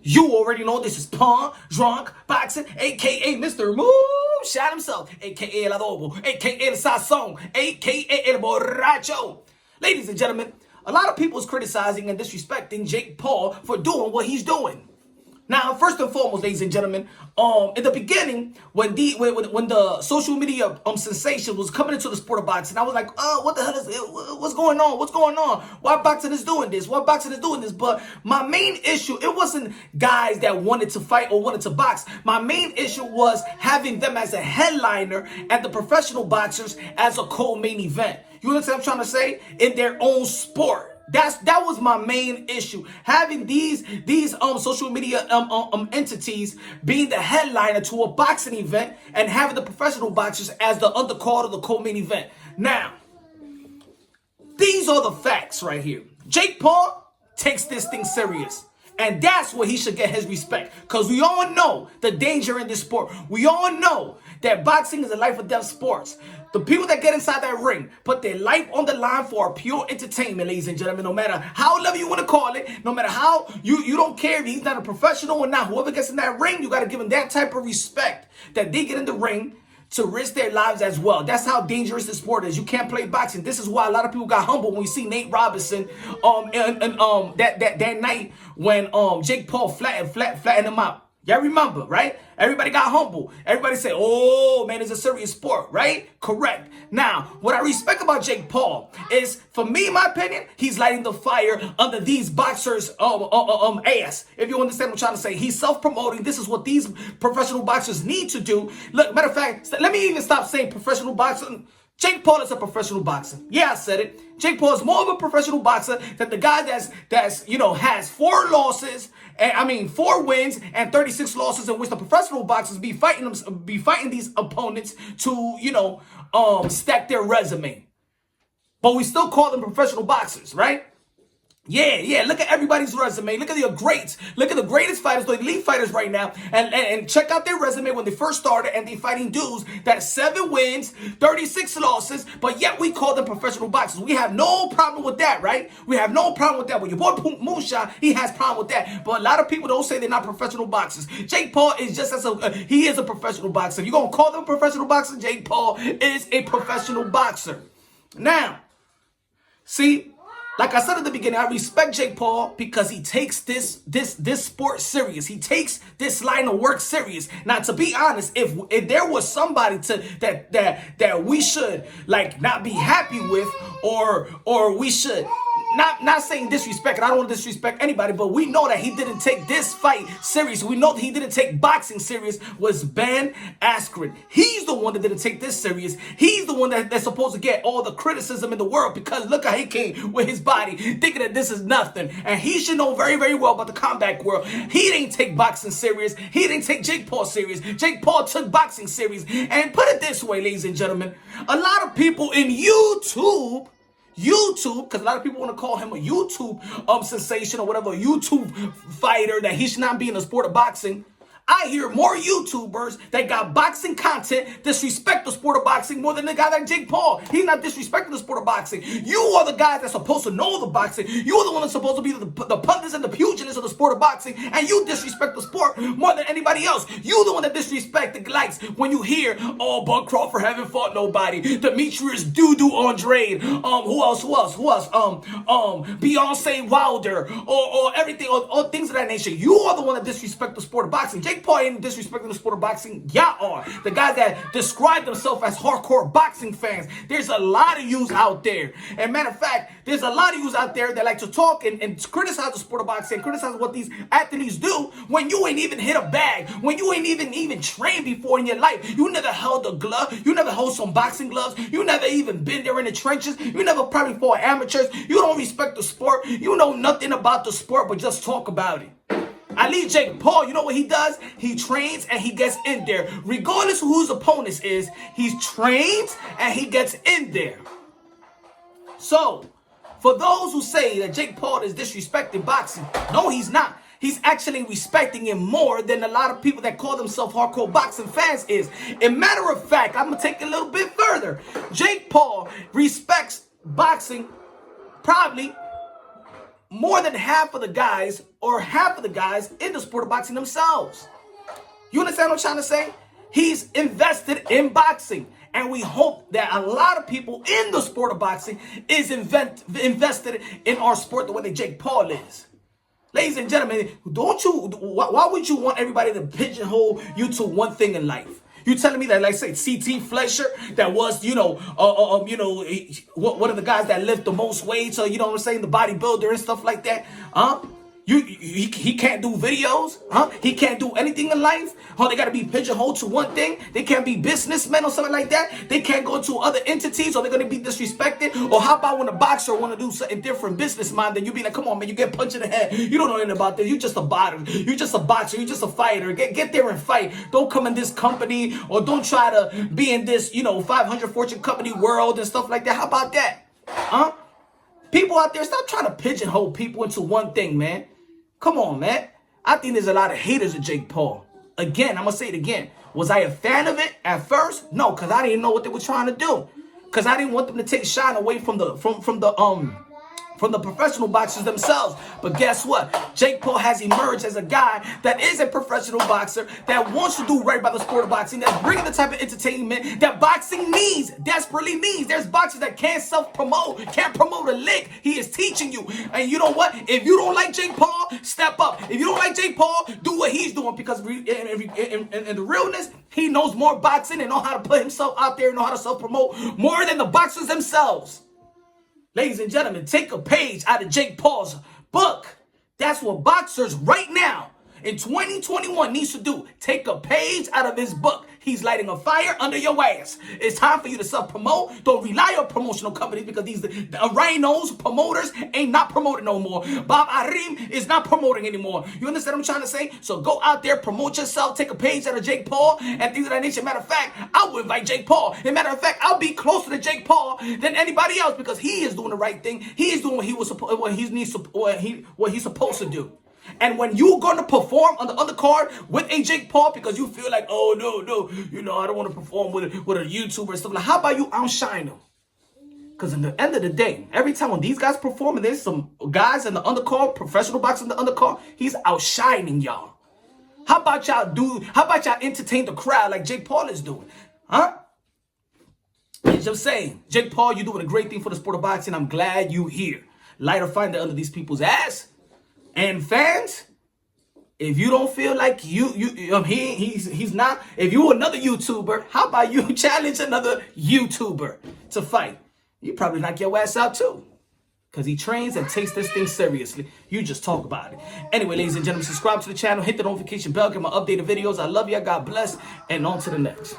You already know this is Pawn Drunk Boxing, aka Mr. Move Shot himself, aka El Adobo, aka El Sazon, aka El Borracho. Ladies and gentlemen, a lot of people is criticizing and disrespecting Jake Paul for doing what he's doing. Now, first and foremost, ladies and gentlemen, in the beginning, when the social media sensation was coming into the sport of boxing, I was like, oh, what the hell is it? What's going on? What's going on? Why boxing is doing this? Why boxing is doing this? But my main issue, it wasn't guys that wanted to fight or wanted to box. My main issue was having them as a headliner and the professional boxers as a co-main event. You understand what I'm trying to say? In their own sport. That was my main issue. Having these social media entities being the headliner to a boxing event and having the professional boxers as the undercard of the co-main event. Now, these are the facts right here. Jake Paul takes this thing serious. And that's where he should get his respect. Because we all know the danger in this sport. We all know that boxing is a life or death sport. The people that get inside that ring put their life on the line for pure entertainment, ladies and gentlemen. No matter how level you want to call it, no matter how you don't care if he's not a professional or not. Whoever gets in that ring, you got to give him that type of respect that they get in the ring to risk their lives as well. That's how dangerous the sport is. You can't play boxing. This is why a lot of people got humbled when we see Nate Robinson that night when Jake Paul flattened him out. Y'all remember, right? Everybody got humble. Everybody said, oh, man, it's a serious sport, right? Correct. Now, what I respect about Jake Paul is, for me, in my opinion, he's lighting the fire under these boxers' ass. If you understand what I'm trying to say. He's self-promoting. This is what these professional boxers need to do. Look, matter of fact, let me even stop saying professional boxing. Jake Paul is a professional boxer. Yeah, I said it. Jake Paul is more of a professional boxer than the guy that's has 4 losses, and 4 wins and 36 losses, in which the professional boxers be fighting these opponents to stack their resume. But we still call them professional boxers, right? Yeah. Look at everybody's resume. Look at the greats. Look at the greatest fighters, the elite fighters right now, and check out their resume when they first started, and they fighting dudes that 7 wins, 36 losses, but yet we call them professional boxers. We have no problem with that, right? We have no problem with that. When your boy Moonshot, he has problem with that. But a lot of people don't say they're not professional boxers. Jake Paul is just he is a professional boxer. You're gonna call them a professional boxer? Jake Paul is a professional boxer. Now, see. Like I said at the beginning, I respect Jake Paul because he takes this sport serious. He takes this line of work serious. Now, to be honest, if there was somebody that we should not be happy with, or we should not saying disrespect, and I don't want to disrespect anybody, but we know that he didn't take this fight serious. We know that he didn't take boxing serious, was Ben Askren. He's the one that didn't take this serious. He's the one that's supposed to get all the criticism in the world, because look how he came with his body, thinking that this is nothing. And he should know very, very well about the combat world. He didn't take boxing serious. He didn't take Jake Paul serious. Jake Paul took boxing serious. And put it this way, ladies and gentlemen, a lot of people in YouTube, because a lot of people want to call him a YouTube sensation or whatever, a YouTube fighter, that he should not be in the sport of boxing. I hear more YouTubers that got boxing content disrespect the sport of boxing more than the guy like Jake Paul. He's not disrespecting the sport of boxing. You are the guys that's supposed to know the boxing. You are the one that's supposed to be the pundits and the pugilists of the sport of boxing, and you disrespect the sport more than anybody else. You the one that disrespect the likes when you hear, oh, Bud Crawford haven't fought nobody, Demetrius Doo-Doo Andrade, who else? Beyonce Wilder, or everything, or things of that nature. You are the one that disrespect the sport of boxing. Jake Paul ain't disrespecting the sport of boxing. Y'all are. The guys that describe themselves as hardcore boxing fans. There's a lot of yous out there. And matter of fact, there's a lot of yous out there that like to talk and criticize the sport of boxing, criticize what these athletes do when you ain't even hit a bag, when you ain't even trained before in your life. You never held a glove. You never held some boxing gloves. You never even been there in the trenches. You never probably fought amateurs. You don't respect the sport. You know nothing about the sport, but just talk about it. I leave Jake Paul, you know what he does? He trains and he gets in there. Regardless of who his opponent is, he trains and he gets in there. So, for those who say that Jake Paul is disrespecting boxing, no, he's not. He's actually respecting it more than a lot of people that call themselves hardcore boxing fans is. As a matter of fact, I'm going to take it a little bit further. Jake Paul respects boxing probably more than half of the guys in the sport of boxing themselves. You understand what I'm trying to say? He's invested in boxing. And we hope that a lot of people in the sport of boxing is invested in our sport the way that Jake Paul is. Ladies and gentlemen, why would you want everybody to pigeonhole you to one thing in life? You telling me that, like, say, C.T. Fletcher, that was, one of the guys that lift the most weight, so, you know what I'm saying, the bodybuilder and stuff like that, huh? He can't do videos, huh? He can't do anything in life, huh? They got to be pigeonholed to one thing. They can't be businessmen or something like that. They can't go to other entities, or they're going to be disrespected. Or how about when a boxer want to do something different, business mind, then you be like, come on, man, you get punched in the head. You don't know anything about this. You just a boxer. You just a boxer. You just a fighter. Get there and fight. Don't come in this company, or don't try to be in this, 500 fortune company world and stuff like that. How about that? Huh? People out there, stop trying to pigeonhole people into one thing, man. Come on, man. I think there's a lot of haters of Jake Paul. Again, I'm going to say it again. Was I a fan of it at first? No, because I didn't know what they were trying to do. Because I didn't want them to take shine away from the professional boxers themselves. But guess what? Jake Paul has emerged as a guy that is a professional boxer, that wants to do right by the sport of boxing, that's bringing the type of entertainment that boxing needs, desperately needs. There's boxers that can't self-promote, can't promote a lick. He is teaching you. And you know what? If you don't like Jake Paul, step up. If you don't like Jake Paul, do what he's doing, because in the realness, he knows more boxing and know how to put himself out there and know how to self-promote more than the boxers themselves. Ladies and gentlemen, take a page out of Jake Paul's book. That's what boxers right now in 2021 needs to do. Take a page out of his book. He's lighting a fire under your ass. It's time for you to self-promote. Don't rely on promotional companies, because these rhinos, promoters, ain't not promoting no more. Bob Arim is not promoting anymore. You understand what I'm trying to say? So go out there, promote yourself, take a page out of Jake Paul and things of that nature. Matter of fact, I will invite Jake Paul. And matter of fact, I'll be closer to Jake Paul than anybody else, because he is doing the right thing. He is doing what he's supposed to do. And when you're going to perform on the undercard with a Jake Paul, because you feel like, oh, no, I don't want to perform with a YouTuber and stuff, like, how about you outshine them? Because in the end of the day, every time when these guys perform, and there's some guys in the undercard, professional boxers in the undercard, he's outshining y'all. How about y'all entertain the crowd like Jake Paul is doing? Huh? I'm just saying, Jake Paul, you're doing a great thing for the sport of boxing. I'm glad you here. Light a fire under these people's ass. And fans, if you don't feel like he's not, if you another YouTuber, how about you challenge another YouTuber to fight? You probably knock your ass out too, because he trains and takes this thing seriously. You just talk about it. Anyway, ladies and gentlemen, subscribe to the channel, hit the notification bell, get my updated videos. I love you. God bless, and on to the next.